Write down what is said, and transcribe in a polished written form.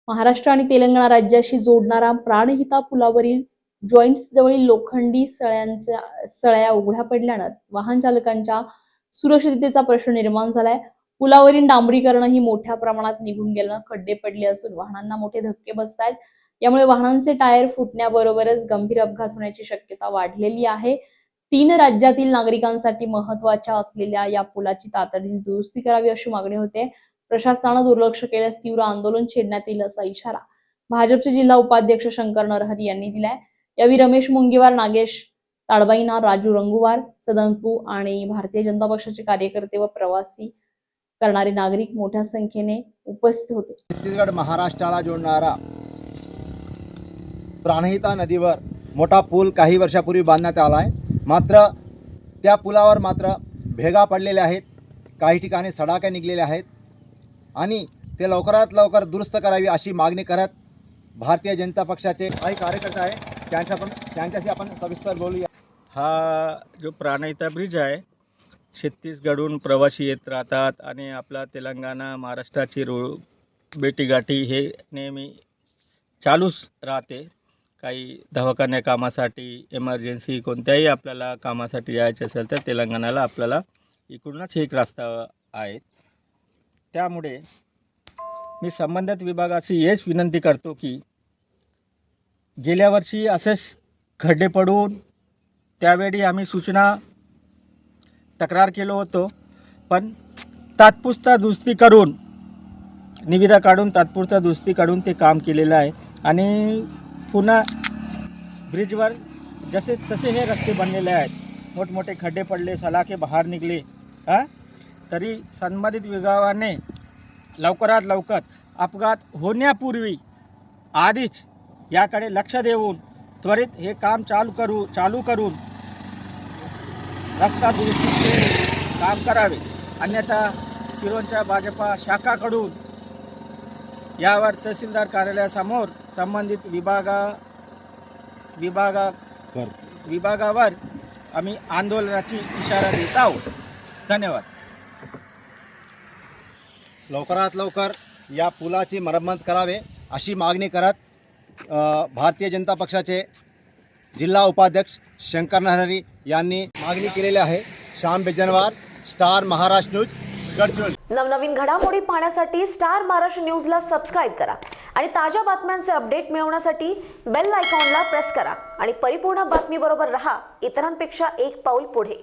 महाराष्ट्र आणि तेलंगणा राज्याशी जोडणारा प्राणहिता पुलावरील जॉईंट्स जवळील लोखंडी सळ्या उघड्या पडल्यानं वाहन चालकांच्या सुरक्षिततेचा प्रश्न निर्माण झालाय। पुलावरील डांबरीकरणही मोठ्या प्रमाणात निघून गेल्यानं खड्डे पडले असून वाहनांना मोठे धक्के बसतायत। यामुळे वाहनांचे टायर फुटण्याबरोबरच गंभीर अपघात होण्याची शक्यता वाढलेली आहे। 3 राज्यातील नागरिकांसाठी महत्त्वाच्या असलेल्या या पुलाची तातडीने दुरुस्ती करावी अशी मागणी होते। प्रशासनाने दुर्लक्ष केल्यास तीव्र आंदोलन छेडण्यात येईल असा इशारा भाजपचे जिल्हा उपाध्यक्ष शंकर नरहरी यांनी दिलाय। यावेळी रमेश मुंगीवार, नागेश ताडबाईना, राजू रंगुवार, सदनपू आणि भारतीय जनता पक्षाचे कार्यकर्ते व प्रवासी करणारे नागरिक मोठ्या संख्येने उपस्थित होते। छत्तीसगड महाराष्ट्राला जोडणारा प्राणहिता नदीवर मोठा पूल काही वर्षापूर्वी बांधण्यात आला आहे। मात्र त्या पुलावर भेगा पडलेल्या आहेत, काही ठिकाणी सडाके निघलेले आहेत आणि ते लवकरात लवकर दुरुस्त करावी अशी मागणी करत भारतीय जनता पक्षाचे काही कार्यकर्ते आहेत, त्यांच्याशी आपण सविस्तर बोलूया। हा जो प्राणहिता ब्रिज आहे, छत्तीसगडहून प्रवासी येत राहतात आणि आपला तेलंगणा महाराष्ट्राची भेटीगाठी हे नेहमी चालूच राहते। काही दवाखान्या कामासाठी, इमर्जन्सी कोणत्याही आपल्याला कामासाठी यायचे असेल तर तेलंगणाला आपल्याला इकडूनच एक रस्ता आहे। त्यामुळे मी संबंधित विभागाची हेच विनंती करतो की गेल्या वर्षी असेच खड्डे पडून त्यावेळी आम्ही सूचना तक्रार केलो होतो, पण तात्पुरता दुरुस्ती करून निविदा काढून तात्पुरता दुरुस्ती काढून ते काम केलेलं आहे आणि पुन्हा ब्रिजवर जसे तसे हे रस्ते बनलेले आहेत। मोठमोठे खड्डे पडले, सलाखे बाहेर निघले, तरी संबंधित विभागाने लवकरात लवकर अपघात होण्यापूर्वी आधीच याकडे लक्ष देऊन त्वरित हे काम चालू करून रस्ता दुरुस्तीचे काम करावे। अन्यथा सिरोंचा भाजपा शाखाकडून यावर तहसीलदार कार्यालयासमोर संबंधित विभागावर आम्ही आंदोलनाची इशारा देत आहोत। धन्यवाद। लवकरात लवकर या पुलाची मरम्मत करावे अशी मागणी करत भारतीय जनता पक्षाचे जिल्हा उपाध्यक्ष शंकर नरहरी यांनी मागणी केलेली आहे। Shyam Bejanwar, star Maharashtra news, Gadchiroli. नवनवीन घडामोडी पाहण्यासाठी स्टार महाराष्ट्र न्यूजला सबस्क्राइब करा आणि ताज्या बातम्यांचे अपडेट मिळवण्यासाठी बेल आयकॉनला प्रेस करा आणि परिपूर्ण बातमी बरोबर रहा, इतरांपेक्षा एक पाऊल पुढे।